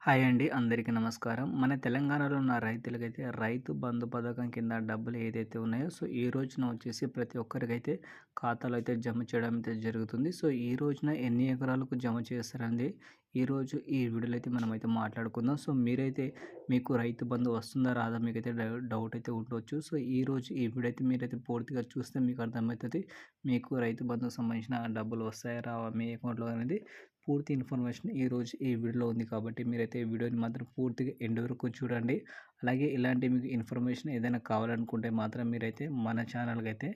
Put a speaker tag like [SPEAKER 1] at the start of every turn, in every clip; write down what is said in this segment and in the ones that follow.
[SPEAKER 1] Hi అండి. అందరికీ నమస్కారం. మన తెలంగాణలో ఉన్న రైతులకైతే రైతు బంధు పథకం కింద డబ్బులు ఏదైతే ఉన్నాయో, ఈ రోజున వచ్చేసి ప్రతి ఒక్కరికైతే ఖాతాలో అయితే జమ చేయడం అయితే జరుగుతుంది. ఈ రోజున ఎన్ని ఎకరాలకు జమ చేస్తారండి? ఈరోజు ఈ వీడియోలో అయితే మనమైతే మాట్లాడుకుందాం. మీరైతే మీకు రైతు బంధు వస్తుందా? రాదా? మీకైతే డౌట్ అయితే ఉండొచ్చు. ఈరోజు ఈ వీడియో అయితే మీరైతే పూర్తిగా చూస్తే మీకు అర్థమవుతది. మీకు రైతు బంధుకు సంబంధించిన డబ్బులు వస్తాయా? రావా? మీ అకౌంట్‌లో అనేది పూర్తి ఇన్ఫర్మేషన్ ఈరోజు ఈ వీడియోలో ఉంది కాబట్టి మీరైతే ఈ వీడియోని మాత్రం పూర్తిగా ఎండ్ వరకు చూడండి. అలాగే ఇలాంటి మీకు ఇన్ఫర్మేషన్ ఏదైనా కావాలనుకుంటే మాత్రం మీరైతే మన ఛానల్‌కి అయితే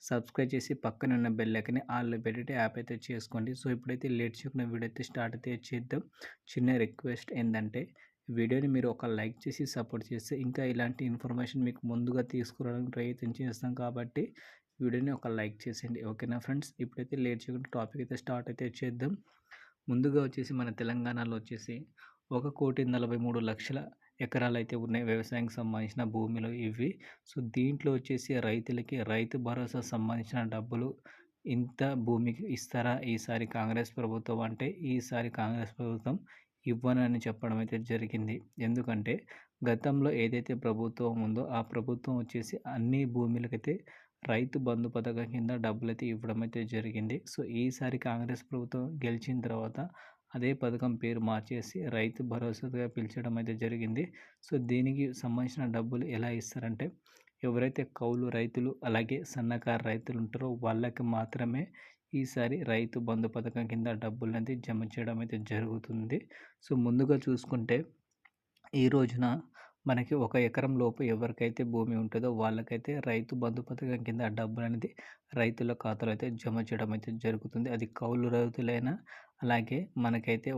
[SPEAKER 1] సబ్స్క్రైబ్ చేసి పక్కన ఉన్న బెల్ ఐకాన్ని ఆల్‌లో పెట్టి యాప్ అయితే చేసుకోండి. ఇప్పుడైతే లేట్ చేయకుండా వీడియో అయితే స్టార్ట్ అయితే చేద్దాం. చిన్న రిక్వెస్ట్ ఏందంటే వీడియోని మీరు ఒక లైక్ చేసి సపోర్ట్ చేస్తే ఇంకా ఇలాంటి ఇన్ఫర్మేషన్ మీకు ముందుగా తీసుకురావడానికి ప్రయత్నం చేస్తాం కాబట్టి వీడియోని ఒక లైక్ చేసేయండి. ఓకేనా ఫ్రెండ్స్? ఇప్పుడైతే లేట్ చేయకుండా టాపిక్ అయితే స్టార్ట్ అయితే చేద్దాం. ముందుగా వచ్చేసి మన తెలంగాణలో వచ్చేసి 1,43,00,000 ఎకరాలైతే ఉన్నాయి వ్యవసాయానికి సంబంధించిన భూమిలో ఇవి. దీంట్లో వచ్చేసి రైతులకి రైతు భరోసా సంబంధించిన డబ్బులు ఇంత భూమికి ఇస్తారా ఈసారి కాంగ్రెస్ ప్రభుత్వం అంటే, ఈసారి కాంగ్రెస్ ప్రభుత్వం ఇవ్వనని చెప్పడం అయితే జరిగింది. ఎందుకంటే గతంలో ఏదైతే ప్రభుత్వం ఉందో ఆ ప్రభుత్వం వచ్చేసి అన్ని భూములకైతే రైతు బంధు పథకం కింద డబ్బులైతే ఇవ్వడం అయితే జరిగింది. ఈసారి కాంగ్రెస్ ప్రభుత్వం గెలిచిన తర్వాత అదే పథకం పేరు మార్చేసి రైతు భరోసాగా పిలిచడం అయితే జరిగింది. దీనికి సంబంధించిన డబ్బులు ఎలా ఇస్తారంటే ఎవరైతే కౌలు రైతులు అలాగే సన్నకారు రైతులు ఉంటారో వాళ్ళకి మాత్రమే ఈసారి రైతు బంధు పథకం కింద డబ్బులనేది జమ చేయడం అయితే జరుగుతుంది. ముందుగా చూసుకుంటే ఈ రోజున మనకి 1 ఎకరం లోపు ఎవరికైతే భూమి ఉంటుందో వాళ్ళకైతే రైతు బంధు పథకం కింద డబ్బులనేది రైతుల ఖాతాలో అయితే జమ చేయడం అయితే జరుగుతుంది. అది కౌలు రైతులైనా అలాగే మనకైతే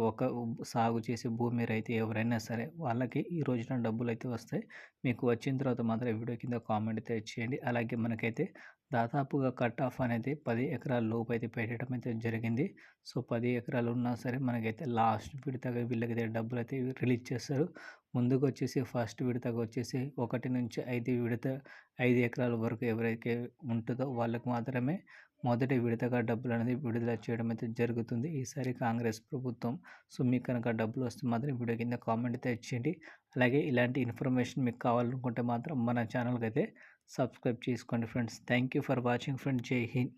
[SPEAKER 1] సాగు చేసే భూమి రైతు ఎవరైనా సరే వాళ్ళకి ఈ రోజున డబ్బులైతే వస్తాయి. మీకు వచ్చిన తర్వాత మాత్రం వీడియో కింద కామెంట్ అయితే చేయండి. అలాగే మనకైతే దాదాపుగా కట్ ఆఫ్ అనేది 10 ఎకరాల లోపు అయితే పెట్టడం అయితే జరిగింది. 10 ఎకరాలు ఉన్నా సరే మనకైతే లాస్ట్ విడతగా వీళ్ళకైతే డబ్బులైతే రిలీజ్ చేస్తారు. ముందుకొచ్చేసి ఫస్ట్ విడతగా వచ్చేసి 1-5 5 ఎకరాల వరకు ఎవరైతే ఉంటుందో వాళ్ళకి మాత్రమే మొదటి విడతగా డబ్బులనేది విడుదల చేయడం అయితే జరుగుతుంది ఈసారి కాంగ్రెస్ ప్రభుత్వం. మీకు కనుక డబ్బులు వస్తే మాత్రం వీడియో కింద కామెంట్ అయితే ఇచ్చేయండి. అలాగే ఇలాంటి ఇన్ఫర్మేషన్ మీకు కావాలనుకుంటే మాత్రం మన ఛానల్‌కి అయితే సబ్స్క్రైబ్ చేసుకోండి friends. Thank you for watching friends. జై హింద్.